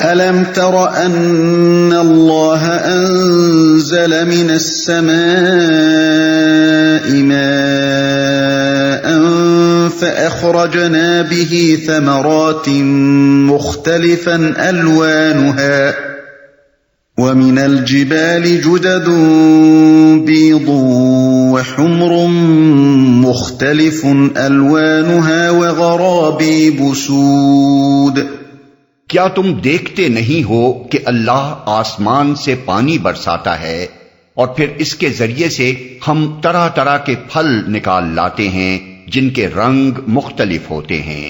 أَلَمْ تَرَ أَنَّ اللَّهَ أَنزَلَ مِنَ السَّمَاءِ مَاءً فَأَخْرَجْنَا بِهِ ثَمَرَاتٍ مُخْتَلِفًا أَلْوَانُهَا وَمِنَ الْجِبَالِ جُدَدٌ بِيضٌ وَحُمْرٌ مُخْتَلِفٌ أَلْوَانُهَا وَغَرَابِيبُ سُودٌ۔ کیا تم دیکھتے نہیں ہو کہ اللہ آسمان سے پانی برساتا ہے اور پھر اس کے ذریعے سے ہم طرح طرح کے پھل نکال لاتے ہیں جن کے رنگ مختلف ہوتے ہیں۔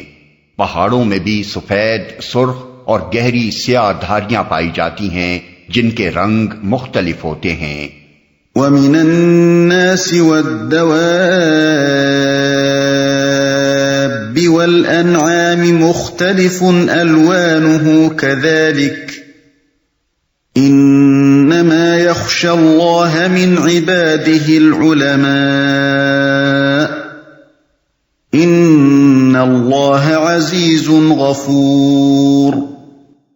پہاڑوں میں بھی سفید، سرخ اور گہری سیاہ دھاریاں پائی جاتی ہیں جن کے رنگ مختلف ہوتے ہیں۔ وَمِنَ النَّاسِ وَالدَّوَابِّ وَالْأَنْعَامِ مُخْتَلِفٌ أَلْوَانُهُ كَذَلِكَ إِنَّمَا يَخْشَى اللَّهَ مِنْ عِبَادِهِ الْعُلَمَاءُ إِنَّ اللَّهَ عَزِيزٌ غَفُورٌ۔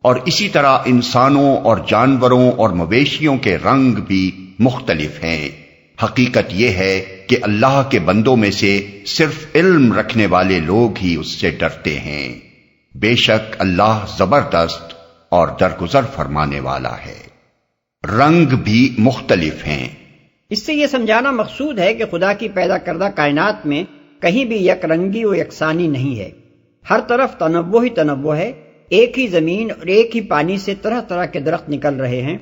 اور اسی طرح انسانوں اور جانوروں اور مویشیوں کے رنگ بھی مختلف ہیں۔ حقیقت یہ ہے کہ اللہ کے بندوں میں سے صرف علم رکھنے والے لوگ ہی اس سے ڈرتے ہیں۔ بے شک اللہ زبردست اور درگزر فرمانے والا ہے۔ رنگ بھی مختلف ہیں۔ اس سے یہ سمجھانا مقصود ہے کہ خدا کی پیدا کردہ کائنات میں کہیں بھی یک رنگی و یکسانی نہیں ہے، ہر طرف تنوع ہی تنوع ہے۔ ایک ہی زمین اور ایک ہی پانی سے طرح طرح کے درخت نکل رہے ہیں،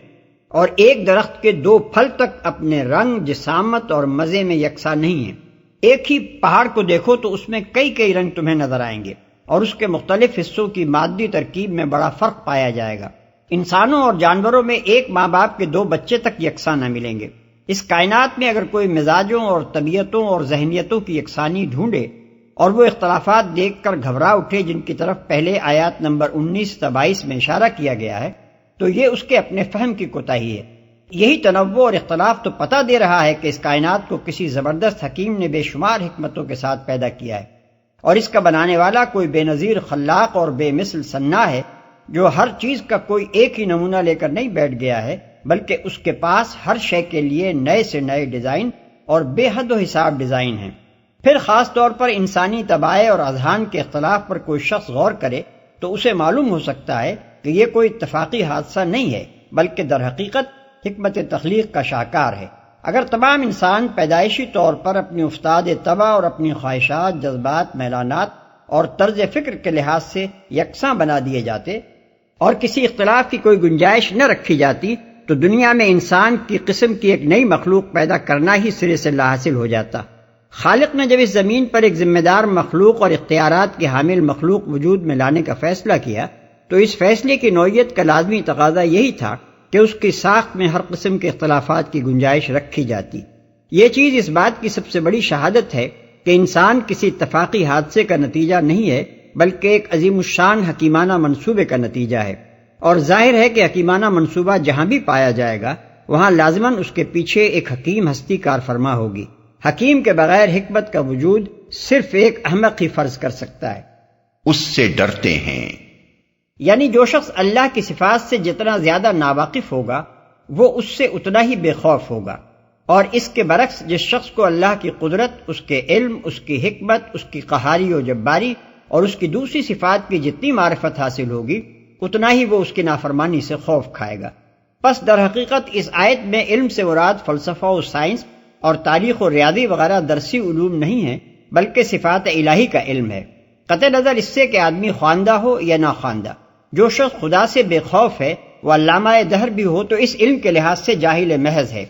اور ایک درخت کے 2 پھل تک اپنے رنگ، جسامت اور مزے میں یکساں نہیں ہیں۔ ایک ہی پہاڑ کو دیکھو تو اس میں کئی رنگ تمہیں نظر آئیں گے، اور اس کے مختلف حصوں کی مادی ترکیب میں بڑا فرق پایا جائے گا۔ انسانوں اور جانوروں میں ایک ماں باپ کے 2 بچے تک یکساں نہ ملیں گے۔ اس کائنات میں اگر کوئی مزاجوں اور طبیعتوں اور ذہنیتوں کی یکسانی ڈھونڈے اور وہ اختلافات دیکھ کر گھبرا اٹھے جن کی طرف پہلے آیات نمبر 19 تا 22 میں اشارہ کیا گیا ہے، تو یہ اس کے اپنے فہم کی کوتاہی ہے۔ یہی تنوع اور اختلاف تو پتہ دے رہا ہے کہ اس کائنات کو کسی زبردست حکیم نے بے شمار حکمتوں کے ساتھ پیدا کیا ہے، اور اس کا بنانے والا کوئی بے نظیر خلاق اور بے مثل صناع ہے جو ہر چیز کا کوئی ایک ہی نمونہ لے کر نہیں بیٹھ گیا ہے، بلکہ اس کے پاس ہر شے کے لیے نئے سے نئے ڈیزائن اور بے حد و حساب ڈیزائن ہیں۔ پھر خاص طور پر انسانی طبائع اور اذہان کے اختلاف پر کوئی شخص غور کرے تو اسے معلوم ہو سکتا ہے کہ یہ کوئی اتفاقی حادثہ نہیں ہے، بلکہ در حقیقت حکمت تخلیق کا شاہکار ہے۔ اگر تمام انسان پیدائشی طور پر اپنی افتاد طبع اور اپنی خواہشات، جذبات، میلانات اور طرز فکر کے لحاظ سے یکساں بنا دیے جاتے اور کسی اختلاف کی کوئی گنجائش نہ رکھی جاتی تو دنیا میں انسان کی قسم کی ایک نئی مخلوق پیدا کرنا ہی سرے سے لاحاصل ہو جاتا۔ خالق نے جب اس زمین پر ایک ذمہ دار مخلوق اور اختیارات کے حامل مخلوق وجود میں لانے کا فیصلہ کیا تو اس فیصلے کی نوعیت کا لازمی تقاضا یہی تھا کہ اس کی ساخت میں ہر قسم کے اختلافات کی گنجائش رکھی جاتی۔ یہ چیز اس بات کی سب سے بڑی شہادت ہے کہ انسان کسی اتفاقی حادثے کا نتیجہ نہیں ہے، بلکہ ایک عظیم الشان حکیمانہ منصوبے کا نتیجہ ہے، اور ظاہر ہے کہ حکیمانہ منصوبہ جہاں بھی پایا جائے گا وہاں لازماً اس کے پیچھے ایک حکیم ہستی کار فرما ہوگی۔ حکیم کے بغیر حکمت کا وجود صرف ایک احمق ہی فرض کر سکتا ہے۔ اس سے ڈرتے ہیں، یعنی جو شخص اللہ کی صفات سے جتنا زیادہ ناواقف ہوگا وہ اس سے اتنا ہی بے خوف ہوگا، اور اس کے برعکس جس شخص کو اللہ کی قدرت، اس کے علم، اس کی حکمت، اس کی قہاری و جباری اور اس کی دوسری صفات کی جتنی معرفت حاصل ہوگی اتنا ہی وہ اس کی نافرمانی سے خوف کھائے گا۔ پس در حقیقت اس آیت میں علم سے مراد فلسفہ و سائنس اور تاریخ و ریاضی وغیرہ درسی علوم نہیں ہیں، بلکہ صفات الہی کا علم ہے، قطع نظر اس سے کہ آدمی خواندہ ہو یا ناخواندہ۔ جو شخص خدا سے بے خوف ہے وہ علامہ دہر بھی ہو تو اس علم کے لحاظ سے جاہل محض ہے،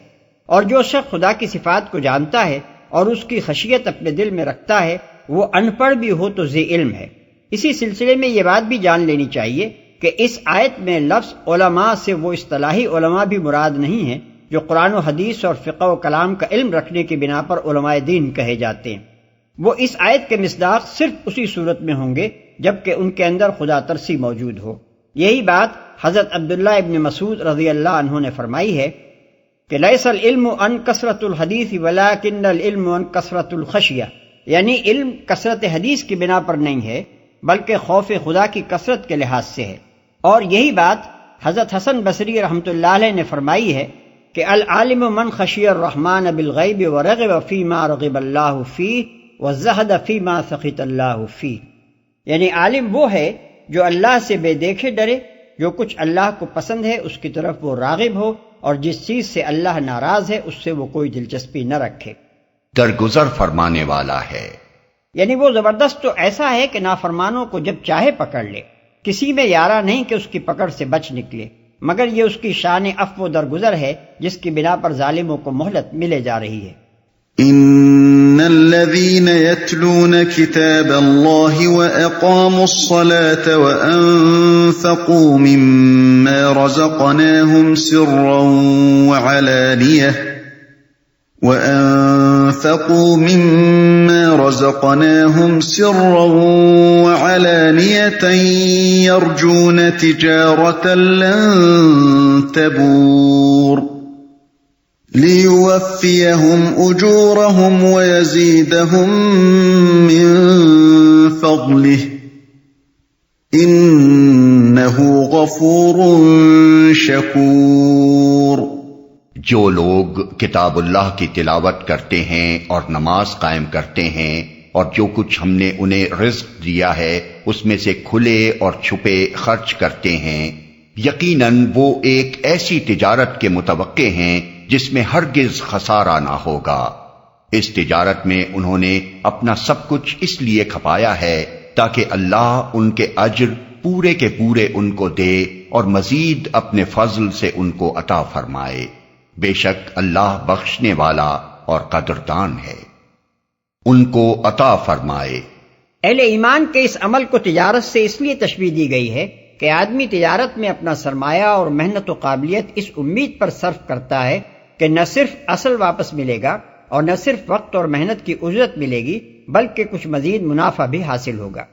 اور جو شخص خدا کی صفات کو جانتا ہے اور اس کی خشیت اپنے دل میں رکھتا ہے وہ ان پڑھ بھی ہو تو ذی علم ہے۔ اسی سلسلے میں یہ بات بھی جان لینی چاہیے کہ اس آیت میں لفظ علماء سے وہ اصطلاحی علماء بھی مراد نہیں ہیں جو قرآن و حدیث اور فقہ و کلام کا علم رکھنے کی بنا پر علماء دین کہے جاتے ہیں۔ وہ اس آیت کے مصداق صرف اسی صورت میں ہوں گے جبکہ ان کے اندر خدا ترسی موجود ہو۔ یہی بات حضرت عبداللہ ابن مسعود رضی اللہ عنہ نے فرمائی ہے کہ لیس العلم عن کثرت الحدیث ولکن العلم عن کثرت الخشیہ، یعنی علم کثرت حدیث کی بنا پر نہیں ہے بلکہ خوف خدا کی کثرت کے لحاظ سے ہے، اور یہی بات حضرت حسن بصری رحمۃ اللہ علیہ نے فرمائی ہے کہ العالم من خشی الرحمن بالغیب ورغب فیما رغب اللہ فیہ وزہد فیما سخط اللہ فیہ، یعنی عالم وہ ہے جو اللہ سے بے دیکھے ڈرے، جو کچھ اللہ کو پسند ہے اس کی طرف وہ راغب ہو، اور جس چیز سے اللہ ناراض ہے اس سے وہ کوئی دلچسپی نہ رکھے۔ درگزر فرمانے والا ہے، یعنی وہ زبردست تو ایسا ہے کہ نافرمانوں کو جب چاہے پکڑ لے، کسی میں یارہ نہیں کہ اس کی پکڑ سے بچ نکلے، مگر یہ اس کی شان عفو درگزر ہے جس کی بنا پر ظالموں کو مہلت ملے جا رہی ہے۔ ان الذين يتلون كتاب الله واقاموا الصلاه وانفقوا مما رزقناهم سرا وعلانية يرجون تجارة لن تبور ليوفيهم أجورهم ويزيدهم من فضله إنه غفور شكور۔ جو لوگ کتاب اللہ کی تلاوت کرتے ہیں اور نماز قائم کرتے ہیں، اور جو کچھ ہم نے انہیں رزق دیا ہے اس میں سے کھلے اور چھپے خرچ کرتے ہیں، یقیناً وہ ایک ایسی تجارت کے متوقع ہیں جس میں ہرگز خسارہ نہ ہوگا۔ اس تجارت میں انہوں نے اپنا سب کچھ اس لیے کھپایا ہے تاکہ اللہ ان کے اجر پورے کے پورے ان کو دے اور مزید اپنے فضل سے ان کو عطا فرمائے۔ بے شک اللہ بخشنے والا اور قدردان ہے۔ ان کو عطا فرمائے۔ اہل ایمان کے اس عمل کو تجارت سے اس لیے تشبیہ دی گئی ہے کہ آدمی تجارت میں اپنا سرمایہ اور محنت و قابلیت اس امید پر صرف کرتا ہے کہ نہ صرف اصل واپس ملے گا اور نہ صرف وقت اور محنت کی اجرت ملے گی بلکہ کچھ مزید منافع بھی حاصل ہوگا۔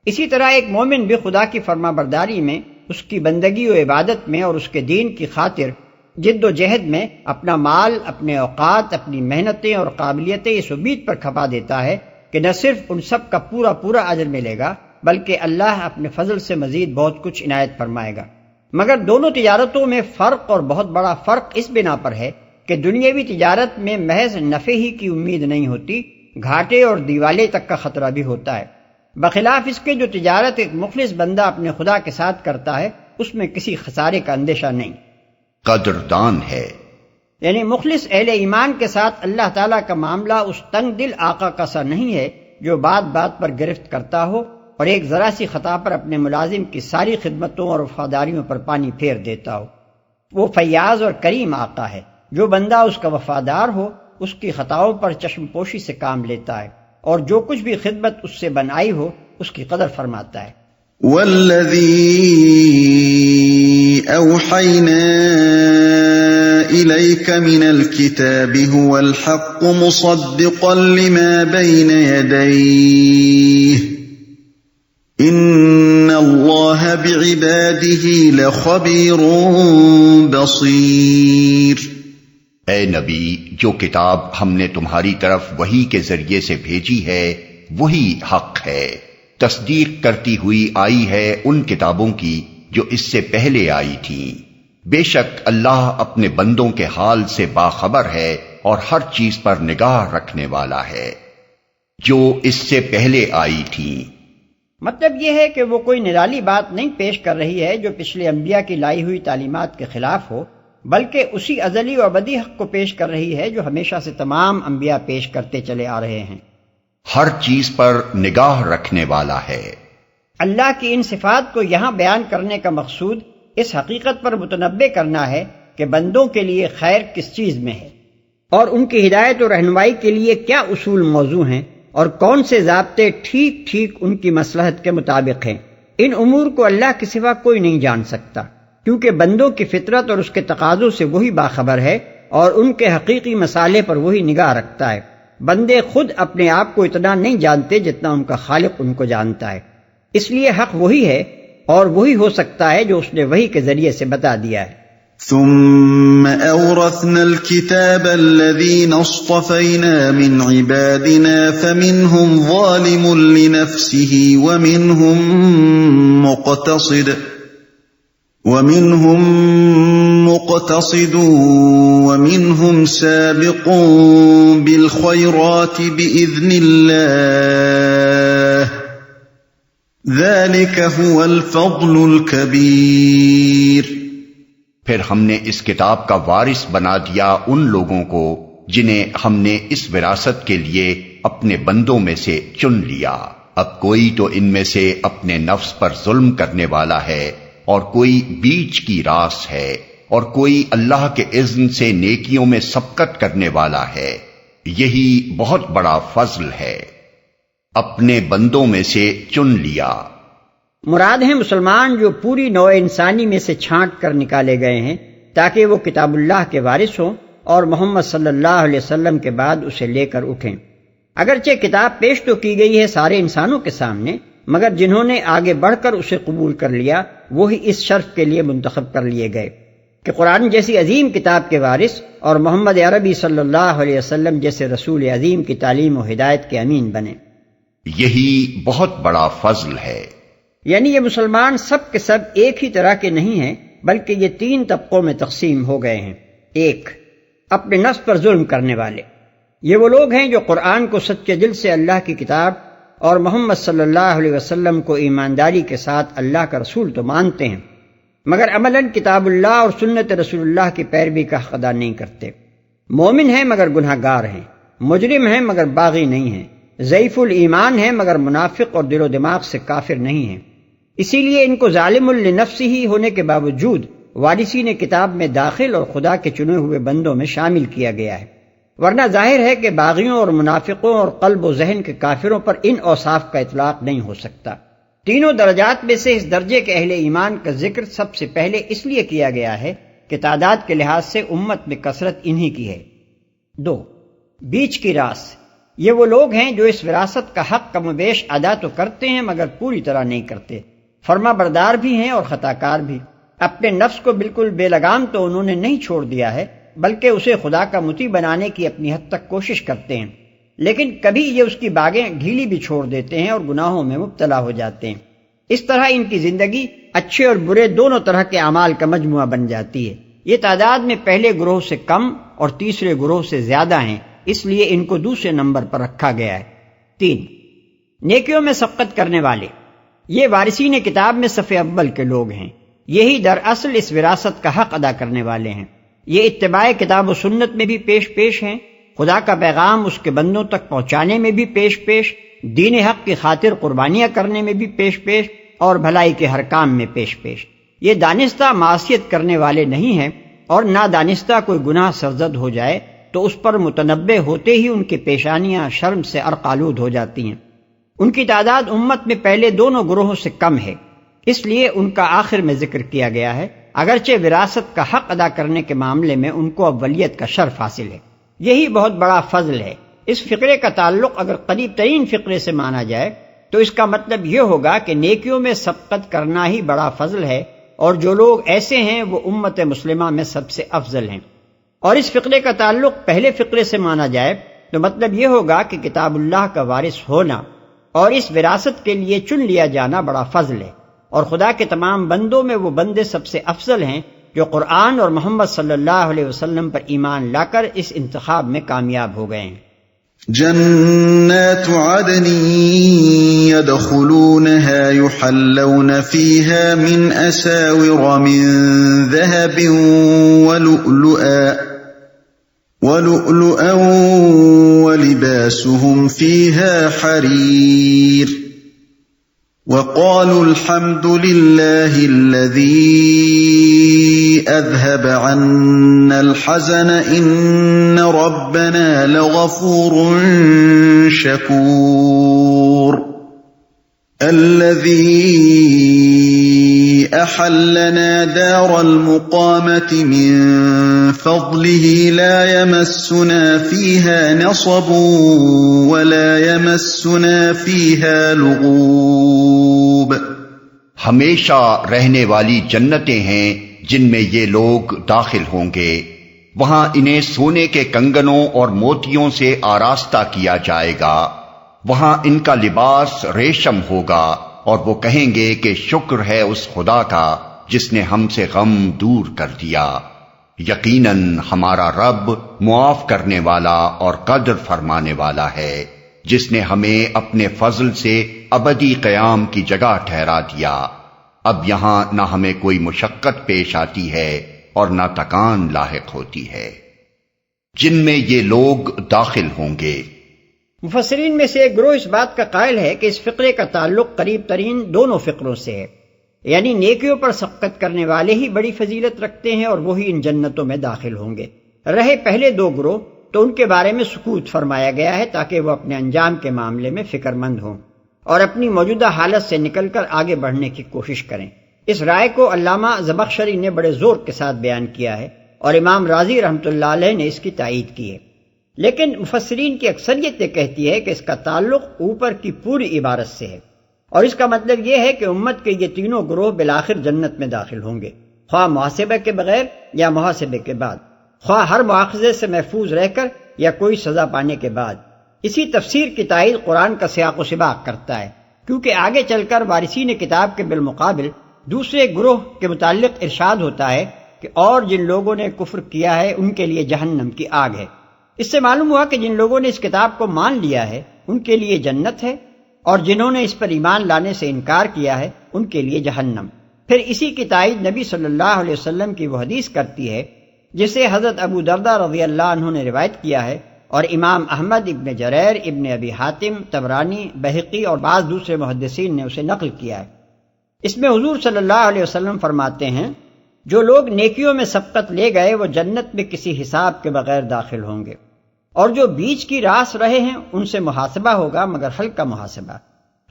اسی طرح ایک مومن بھی خدا کی فرما برداری میں، اس کی بندگی و عبادت میں اور اس کے دین کی خاطر جد و جہد میں اپنا مال، اپنے اوقات، اپنی محنتیں اور قابلیتیں اس امید پر کھپا دیتا ہے کہ نہ صرف ان سب کا پورا پورا اجر ملے گا بلکہ اللہ اپنے فضل سے مزید بہت کچھ عنایت فرمائے گا۔ مگر دونوں تجارتوں میں فرق، اور بہت بڑا فرق اس بنا پر ہے کہ دنیاوی تجارت میں محض نفع ہی کی امید نہیں ہوتی، گھاٹے اور دیوالے تک کا خطرہ بھی ہوتا ہے، بخلاف اس کے جو تجارت ایک مخلص بندہ اپنے خدا کے ساتھ کرتا ہے اس میں کسی خسارے کا اندیشہ نہیں۔ قدردان ہے، یعنی مخلص اہل ایمان کے ساتھ اللہ تعالیٰ کا معاملہ اس تنگ دل آقا کا سا نہیں ہے جو بات بات پر گرفت کرتا ہو اور ایک ذرا سی خطا پر اپنے ملازم کی ساری خدمتوں اور وفاداریوں پر پانی پھیر دیتا ہو۔ وہ فیاض اور کریم آقا ہے، جو بندہ اس کا وفادار ہو اس کی خطاؤں پر چشم پوشی سے کام لیتا ہے اور جو کچھ بھی خدمت اس سے بنائی ہو اس کی قدر فرماتا ہے۔ والذی اوحینا الیک من الکتاب هو الحق مصدقا لما بین یدیہ ان اللہ بعبادہ لخبیر بصیر۔ اے نبی، جو کتاب ہم نے تمہاری طرف وحی کے ذریعے سے بھیجی ہے وہی حق ہے، تصدیق کرتی ہوئی آئی ہے ان کتابوں کی جو اس سے پہلے آئی تھیں۔ بے شک اللہ اپنے بندوں کے حال سے باخبر ہے اور ہر چیز پر نگاہ رکھنے والا ہے جو اس سے پہلے آئی تھیں۔ مطلب یہ ہے کہ وہ کوئی نرالی بات نہیں پیش کر رہی ہے جو پچھلے انبیاء کی لائی ہوئی تعلیمات کے خلاف ہو، بلکہ اسی ازلی و ابدی حق کو پیش کر رہی ہے جو ہمیشہ سے تمام انبیاء پیش کرتے چلے آ رہے ہیں۔ ہر چیز پر نگاہ رکھنے والا ہے۔ اللہ کی ان صفات کو یہاں بیان کرنے کا مقصود اس حقیقت پر متنبع کرنا ہے کہ بندوں کے لیے خیر کس چیز میں ہے اور ان کی ہدایت و رہنمائی کے لیے کیا اصول موضوع ہیں اور کون سے ضابطے ٹھیک ٹھیک ان کی مصلحت کے مطابق ہیں۔ ان امور کو اللہ کے سوا کوئی نہیں جان سکتا، کیونکہ بندوں کی فطرت اور اس کے تقاضوں سے وہی باخبر ہے اور ان کے حقیقی مسالے پر وہی نگاہ رکھتا ہے۔ بندے خود اپنے آپ کو اتنا نہیں جانتے جتنا ان کا خالق ان کو جانتا ہے، اس لیے حق وہی ہے اور وہی ہو سکتا ہے جو اس نے وحی کے ذریعے سے بتا دیا ہے۔ ثم أورثنا الكتاب الذين اصطفينا من عبادنا فمنهم ظالم لنفسه ومنهم مقتصد وَمِنْهُمْ مُقْتَصِدٌ وَمِنْهُمْ سَابِقٌ بِالْخَيْرَاتِ بِإِذْنِ اللَّهِ ذَلِكَ هُوَ الْفَضْلُ الْكَبِيرُ۔ پھر ہم نے اس کتاب کا وارث بنا دیا ان لوگوں کو جنہیں ہم نے اس وراثت کے لیے اپنے بندوں میں سے چن لیا۔ اب کوئی تو ان میں سے اپنے نفس پر ظلم کرنے والا ہے اور کوئی بیچ کی راس ہے اور کوئی اللہ کے اذن سے نیکیوں میں سبقت کرنے والا ہے۔ یہی بہت بڑا فضل ہے۔ اپنے بندوں میں سے چن لیا، مراد ہیں مسلمان جو پوری نوع انسانی میں سے چھانٹ کر نکالے گئے ہیں تاکہ وہ کتاب اللہ کے وارث ہوں اور محمد صلی اللہ علیہ وسلم کے بعد اسے لے کر اٹھیں۔ اگرچہ کتاب پیش تو کی گئی ہے سارے انسانوں کے سامنے، مگر جنہوں نے آگے بڑھ کر اسے قبول کر لیا وہی اس شرف کے لیے منتخب کر لیے گئے کہ قرآن جیسی عظیم کتاب کے وارث اور محمد عربی صلی اللہ علیہ وسلم جیسے رسول عظیم کی تعلیم و ہدایت کے امین بنے۔ یہی بہت بڑا فضل ہے۔ یعنی یہ مسلمان سب کے سب ایک ہی طرح کے نہیں ہیں، بلکہ یہ 3 طبقوں میں تقسیم ہو گئے ہیں۔ 1، اپنے نفس پر ظلم کرنے والے، یہ وہ لوگ ہیں جو قرآن کو سچے دل سے اللہ کی کتاب اور محمد صلی اللہ علیہ وسلم کو ایمانداری کے ساتھ اللہ کا رسول تو مانتے ہیں، مگر عملاً کتاب اللہ اور سنت رسول اللہ کی پیروی کا حق ادا نہیں کرتے۔ مومن ہیں مگر گناہ گار ہیں، مجرم ہیں مگر باغی نہیں ہیں، ضعیف الایمان ہیں مگر منافق اور دل و دماغ سے کافر نہیں ہیں۔ اسی لیے ان کو ظالم لنفسہ ہی ہونے کے باوجود وارثین کتاب میں داخل اور خدا کے چنے ہوئے بندوں میں شامل کیا گیا ہے، ورنہ ظاہر ہے کہ باغیوں اور منافقوں اور قلب و ذہن کے کافروں پر ان اوصاف کا اطلاق نہیں ہو سکتا۔ تینوں درجات میں سے اس درجے کے اہل ایمان کا ذکر سب سے پہلے اس لیے کیا گیا ہے کہ تعداد کے لحاظ سے امت میں کثرت انہی کی ہے۔ 2، بیچ کی راس، یہ وہ لوگ ہیں جو اس وراثت کا حق کم و بیش ادا تو کرتے ہیں مگر پوری طرح نہیں کرتے، فرما بردار بھی ہیں اور خطا کار بھی۔ اپنے نفس کو بالکل بے لگام تو انہوں نے نہیں چھوڑ دیا ہے، بلکہ اسے خدا کا مطیع بنانے کی اپنی حد تک کوشش کرتے ہیں، لیکن کبھی یہ اس کی باغیں ڈھیلی بھی چھوڑ دیتے ہیں اور گناہوں میں مبتلا ہو جاتے ہیں۔ اس طرح ان کی زندگی اچھے اور برے دونوں طرح کے اعمال کا مجموعہ بن جاتی ہے۔ یہ تعداد میں پہلے گروہ سے کم اور تیسرے گروہ سے زیادہ ہیں، اس لیے ان کو دوسرے نمبر پر رکھا گیا ہے۔ 3، نیکیوں میں سبقت کرنے والے، یہ وارثین کتاب میں صف اول کے لوگ ہیں، یہی دراصل اس وراثت کا حق ادا کرنے والے ہیں۔ یہ اتباع کتاب و سنت میں بھی پیش ہیں، خدا کا پیغام اس کے بندوں تک پہنچانے میں بھی پیش، دین حق کی خاطر قربانیاں کرنے میں بھی پیش اور بھلائی کے ہر کام میں پیش۔ یہ دانستہ معصیت کرنے والے نہیں ہیں، اور نادانستہ کوئی گناہ سرزد ہو جائے تو اس پر متنبہ ہوتے ہی ان کی پیشانیاں شرم سے عرقآلود ہو جاتی ہیں۔ ان کی تعداد امت میں پہلے دونوں گروہوں سے کم ہے، اس لیے ان کا آخر میں ذکر کیا گیا ہے، اگرچہ وراثت کا حق ادا کرنے کے معاملے میں ان کو اولیت کا شرف حاصل ہے۔ یہی بہت بڑا فضل ہے۔ اس فقرے کا تعلق اگر قریب ترین فقرے سے مانا جائے تو اس کا مطلب یہ ہوگا کہ نیکیوں میں سبقت کرنا ہی بڑا فضل ہے، اور جو لوگ ایسے ہیں وہ امت مسلمہ میں سب سے افضل ہیں۔ اور اس فقرے کا تعلق پہلے فقرے سے مانا جائے تو مطلب یہ ہوگا کہ کتاب اللہ کا وارث ہونا اور اس وراثت کے لیے چن لیا جانا بڑا فضل ہے، اور خدا کے تمام بندوں میں وہ بندے سب سے افضل ہیں جو قرآن اور محمد صلی اللہ علیہ وسلم پر ایمان لا کر اس انتخاب میں کامیاب ہو گئے ہیں۔ جنات عدن يدخلونها يحلون فيها من أساور من ذهب ولؤلؤا ولباسهم فيها حرير وقالوا الحمد لله الذي أذهب عنا الحزن إن ربنا لغفور شكور الذي أحلنا دار المقامة من فضله لا يمسنا فيها نصب ولا يمسنا فيها لغوب۔ ہمیشہ رہنے والی جنتیں ہیں جن میں یہ لوگ داخل ہوں گے، وہاں انہیں سونے کے کنگنوں اور موتیوں سے آراستہ کیا جائے گا، وہاں ان کا لباس ریشم ہوگا، اور وہ کہیں گے کہ شکر ہے اس خدا کا جس نے ہم سے غم دور کر دیا، یقیناً ہمارا رب معاف کرنے والا اور قدر فرمانے والا ہے، جس نے ہمیں اپنے فضل سے ابدی قیام کی جگہ ٹھہرا دیا۔ اب یہاں نہ ہمیں کوئی مشقت پیش آتی ہے اور نہ تکان لاحق ہوتی ہے۔ جن میں یہ لوگ داخل ہوں گے۔ مفسرین میں سے ایک گروہ اس بات کا قائل ہے کہ اس فقرے کا تعلق قریب ترین دونوں فقروں سے ہے، یعنی نیکیوں پر سبقت کرنے والے ہی بڑی فضیلت رکھتے ہیں اور وہی ان جنتوں میں داخل ہوں گے۔ رہے پہلے دو گروہ تو ان کے بارے میں سکوت فرمایا گیا ہے تاکہ وہ اپنے انجام کے معاملے میں فکر مند ہوں اور اپنی موجودہ حالت سے نکل کر آگے بڑھنے کی کوشش کریں۔ اس رائے کو علامہ زمخشری نے بڑے زور کے ساتھ بیان کیا ہے اور امام رازی رحمۃ اللہ علیہ نے اس کی تائید کی ہے، لیکن مفسرین کی اکثریت یہ کہتی ہے کہ اس کا تعلق اوپر کی پوری عبارت سے ہے، اور اس کا مطلب یہ ہے کہ امت کے یہ تینوں گروہ بالآخر جنت میں داخل ہوں گے، خواہ محاسبہ کے بغیر یا محاسبے کے بعد، خواہ ہر مواخذے سے محفوظ رہ کر یا کوئی سزا پانے کے بعد۔ اسی تفسیر کی تائید قرآن کا سیاق و سباق کرتا ہے، کیونکہ آگے چل کر وارثین کتاب کے بالمقابل دوسرے گروہ کے متعلق ارشاد ہوتا ہے کہ اور جن لوگوں نے کفر کیا ہے ان کے لیے جہنم کی آگ ہے۔ اس سے معلوم ہوا کہ جن لوگوں نے اس کتاب کو مان لیا ہے ان کے لیے جنت ہے، اور جنہوں نے اس پر ایمان لانے سے انکار کیا ہے ان کے لیے جہنم۔ پھر اسی کی تائید نبی صلی اللہ علیہ وسلم کی وہ حدیث کرتی ہے جسے حضرت ابو درداء رضی اللہ عنہ نے روایت کیا ہے، اور امام احمد، ابن جریر، ابن ابی حاتم، طبرانی، بہقی اور بعض دوسرے محدثین نے اسے نقل کیا ہے۔ اس میں حضور صلی اللہ علیہ وسلم فرماتے ہیں، جو لوگ نیکیوں میں سبقت لے گئے وہ جنت میں کسی حساب کے بغیر داخل ہوں گے، اور جو بیچ کی راس رہے ہیں ان سے محاسبہ ہوگا مگر ہلکا محاسبہ۔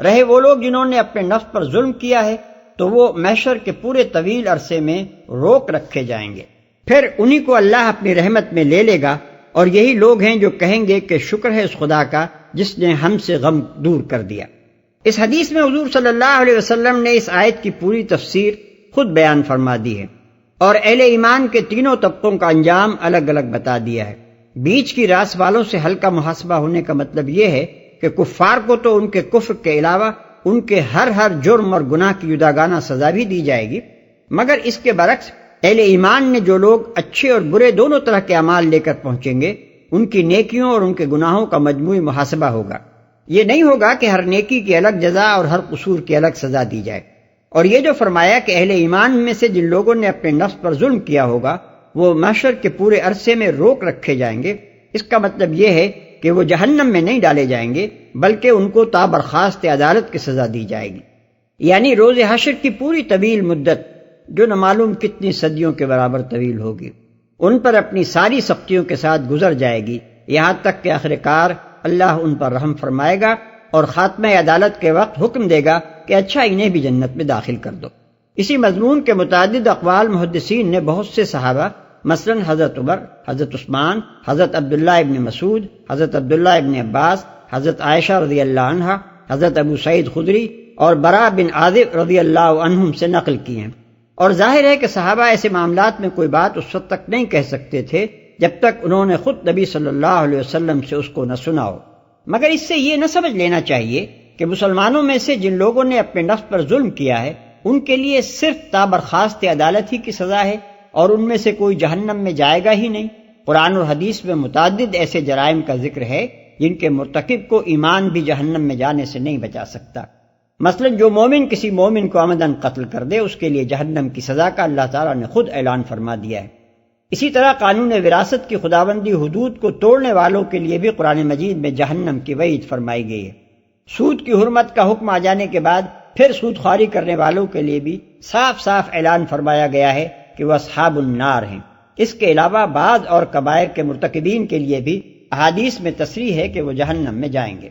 رہے وہ لوگ جنہوں نے اپنے نفس پر ظلم کیا ہے تو وہ محشر کے پورے طویل عرصے میں روک رکھے جائیں گے، پھر انہی کو اللہ اپنی رحمت میں لے لے گا، اور یہی لوگ ہیں جو کہیں گے کہ شکر ہے اس خدا کا جس نے ہم سے غم دور کر دیا۔ اس حدیث میں حضور صلی اللہ علیہ وسلم نے اس آیت کی پوری تفسیر خود بیان فرما دی ہے، اور اہل ایمان کے تینوں طبقوں کا انجام الگ الگ بتا دیا ہے۔ بیچ کی راس والوں سے ہلکا محاسبہ ہونے کا مطلب یہ ہے کہ کفار کو تو ان کے کفر کے علاوہ ان کے ہر جرم اور گناہ کی جداگانہ سزا بھی دی جائے گی، مگر اس کے برعکس اہل ایمان نے جو لوگ اچھے اور برے دونوں طرح کے اعمال لے کر پہنچیں گے ان کی نیکیوں اور ان کے گناہوں کا مجموعی محاسبہ ہوگا۔ یہ نہیں ہوگا کہ ہر نیکی کی الگ جزا اور ہر قصور کی الگ سزا دی جائے۔ اور یہ جو فرمایا کہ اہل ایمان میں سے جن لوگوں نے اپنے نفس پر ظلم کیا ہوگا وہ محشر کے پورے عرصے میں روک رکھے جائیں گے، اس کا مطلب یہ ہے کہ وہ جہنم میں نہیں ڈالے جائیں گے بلکہ ان کو تا برخاست عدالت کی سزا دی جائے گی، یعنی روز حشر کی پوری طویل مدت جو نہ معلوم کتنی صدیوں کے برابر طویل ہوگی ان پر اپنی ساری سختیوں کے ساتھ گزر جائے گی، یہاں تک کہ آخر کار اللہ ان پر رحم فرمائے گا اور خاتمہ عدالت کے وقت حکم دے گا کہ اچھا انہیں بھی جنت میں داخل کر دو۔ اسی مضمون کے متعدد اقوال محدثین نے بہت سے صحابہ مثلا حضرت عمر، حضرت عثمان، حضرت عبداللہ ابن مسعود، حضرت عبداللہ ابن عباس، حضرت عائشہ رضی اللہ عنہا، حضرت ابو سعید خدری اور براء بن عازب رضی اللہ عنہم سے نقل کی ہیں، اور ظاہر ہے کہ صحابہ ایسے معاملات میں کوئی بات اس وقت تک نہیں کہہ سکتے تھے جب تک انہوں نے خود نبی صلی اللہ علیہ وسلم سے اس کو نہ سنا ہو، مگر اس سے یہ نہ سمجھ لینا چاہیے کہ مسلمانوں میں سے جن لوگوں نے اپنے نفس پر ظلم کیا ہے ان کے لیے صرف تا برخاست عدالت ہی کی سزا ہے اور ان میں سے کوئی جہنم میں جائے گا ہی نہیں۔ قرآن اور حدیث میں متعدد ایسے جرائم کا ذکر ہے جن کے مرتکب کو ایمان بھی جہنم میں جانے سے نہیں بچا سکتا۔ مثلا جو مومن کسی مومن کو عمدن قتل کر دے اس کے لیے جہنم کی سزا کا اللہ تعالیٰ نے خود اعلان فرما دیا ہے۔ اسی طرح قانون وراثت کی خداوندی حدود کو توڑنے والوں کے لیے بھی قرآن مجید میں جہنم کی وعید فرمائی گئی ہے۔ سود کی حرمت کا حکم آ جانے کے بعد پھر سود خواری کرنے والوں کے لیے بھی صاف صاف اعلان فرمایا گیا ہے کہ وہ اصحاب النار ہیں۔ اس کے علاوہ بعض اور کبائر کے مرتکبین کے لیے بھی احادیث میں تصریح ہے کہ وہ جہنم میں جائیں گے۔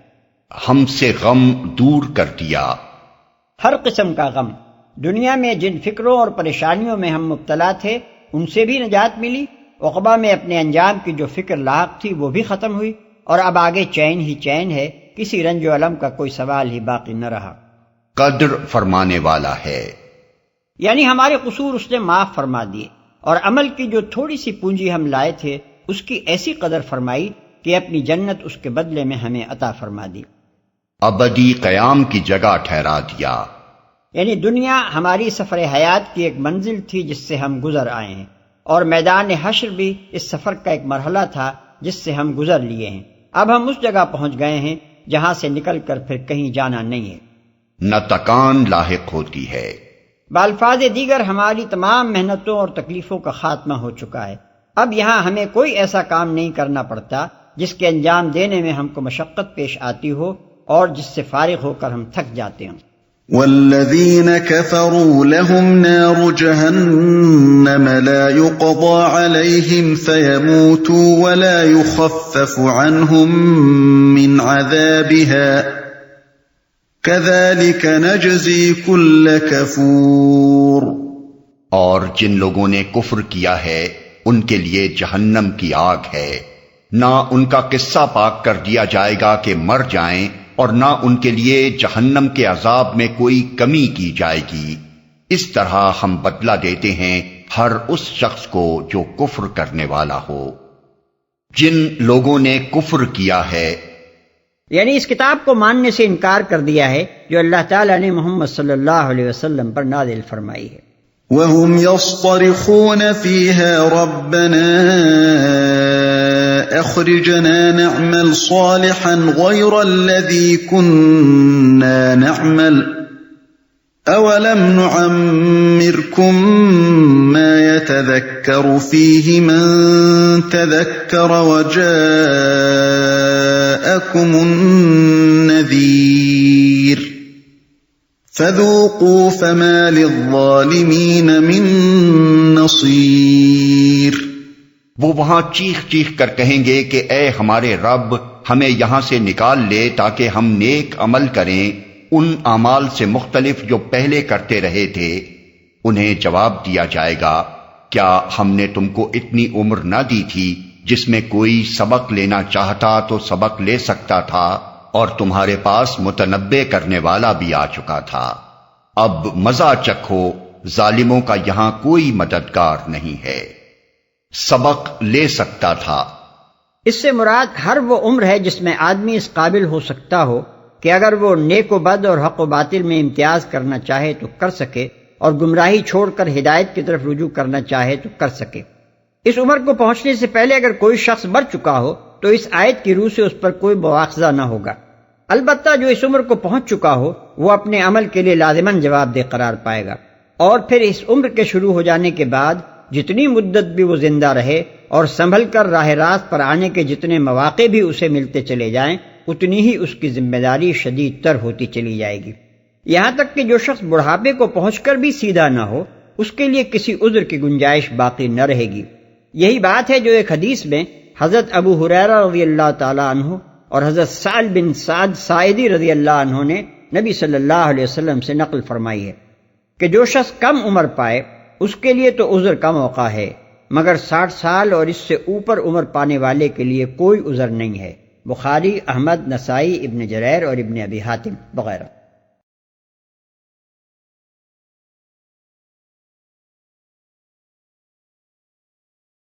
ہم سے غم دور کر دیا۔ ہر قسم کا غم، دنیا میں جن فکروں اور پریشانیوں میں ہم مبتلا تھے ان سے بھی نجات ملی، عقبہ میں اپنے انجام کی جو فکر لاحق تھی وہ بھی ختم ہوئی، اور اب آگے چین ہی چین ہے، کسی رنج و الم کا کوئی سوال ہی باقی نہ رہا۔ قدر فرمانے والا ہے، یعنی ہمارے قصور اس نے معاف فرما دیے، اور عمل کی جو تھوڑی سی پونجی ہم لائے تھے اس کی ایسی قدر فرمائی کہ اپنی جنت اس کے بدلے میں ہمیں عطا فرما دی۔ ابدی قیام کی جگہ ٹھہرا دیا۔ یعنی دنیا ہماری سفر حیات کی ایک منزل تھی جس سے ہم گزر آئے ہیں، اور میدان حشر بھی اس سفر کا ایک مرحلہ تھا جس سے ہم گزر لیے ہیں۔ اب ہم اس جگہ پہنچ گئے ہیں جہاں سے نکل کر پھر کہیں جانا نہیں ہے، نہ تکان لاحق ہوتی ہے۔ بالفاظ دیگر ہماری تمام محنتوں اور تکلیفوں کا خاتمہ ہو چکا ہے۔ اب یہاں ہمیں کوئی ایسا کام نہیں کرنا پڑتا جس کے انجام دینے میں ہم کو مشقت پیش آتی ہو اور جس سے فارغ ہو کر ہم تھک جاتے ہوں۔ والذین کفروا لهم نار جہنم لا يقضى علیہم فیموتوا ولا يخفف عنہم من عذابها كذلك نجزی کل کفور۔ اور جن لوگوں نے کفر کیا ہے ان کے لیے جہنم کی آگ ہے، نہ ان کا قصہ پاک کر دیا جائے گا کہ مر جائیں، اور نہ ان کے لیے جہنم کے عذاب میں کوئی کمی کی جائے گی۔ اس طرح ہم بدلہ دیتے ہیں ہر اس شخص کو جو کفر کرنے والا ہو۔ جن لوگوں نے کفر کیا ہے، یعنی اس کتاب کو ماننے سے انکار کر دیا ہے جو اللہ تعالیٰ نے محمد صلی اللہ علیہ وسلم پر نازل فرمائی ہے۔ وهم يصطرخون فيها ربنا اخرجنا نعمل صالحا غير الذي كنا نعمل اولم نعمركم ما يتذكر فيه من تذكر وجاءكم النذير فذوقوا فما للظالمین من نصیر۔ وہ وہاں چیخ چیخ کر کہیں گے کہ اے ہمارے رب، ہمیں یہاں سے نکال لے تاکہ ہم نیک عمل کریں ان اعمال سے مختلف جو پہلے کرتے رہے تھے۔ انہیں جواب دیا جائے گا، کیا ہم نے تم کو اتنی عمر نہ دی تھی جس میں کوئی سبق لینا چاہتا تو سبق لے سکتا تھا، اور تمہارے پاس متنبع کرنے والا بھی آ چکا تھا۔ اب مزہ چکھو، ظالموں کا یہاں کوئی مددگار نہیں ہے۔ سبق لے سکتا تھا، اس سے مراد ہر وہ عمر ہے جس میں آدمی اس قابل ہو سکتا ہو کہ اگر وہ نیک و بد اور حق و باطل میں امتیاز کرنا چاہے تو کر سکے، اور گمراہی چھوڑ کر ہدایت کی طرف رجوع کرنا چاہے تو کر سکے۔ اس عمر کو پہنچنے سے پہلے اگر کوئی شخص مر چکا ہو تو اس آیت کی روح سے اس پر کوئی مواخذہ نہ ہوگا، البتہ جو اس عمر کو پہنچ چکا ہو وہ اپنے عمل کے لیے لازماً جواب دہ قرار پائے گا، اور پھر اس عمر کے شروع ہو جانے کے بعد جتنی مدت بھی وہ زندہ رہے اور سنبھل کر راہ راست پر آنے کے جتنے مواقع بھی اسے ملتے چلے جائیں، اتنی ہی اس کی ذمہ داری شدید تر ہوتی چلی جائے گی، یہاں تک کہ جو شخص بڑھاپے کو پہنچ کر بھی سیدھا نہ ہو اس کے لیے کسی عذر کی گنجائش باقی نہ رہے گی۔ یہی بات ہے جو ایک حدیث میں حضرت ابو ہریرہ رضی اللہ تعالی عنہ اور حضرت سعد بن سعد ساعدی رضی اللہ عنہ نے نبی صلی اللہ علیہ وسلم سے نقل فرمائی ہے کہ جو شخص کم عمر پائے اس کے لیے تو عذر کا موقع ہے، مگر 60 سال اور اس سے اوپر عمر پانے والے کے لیے کوئی عذر نہیں ہے۔ بخاری، احمد، نسائی، ابن جریر اور ابن ابی حاتم وغیرہ۔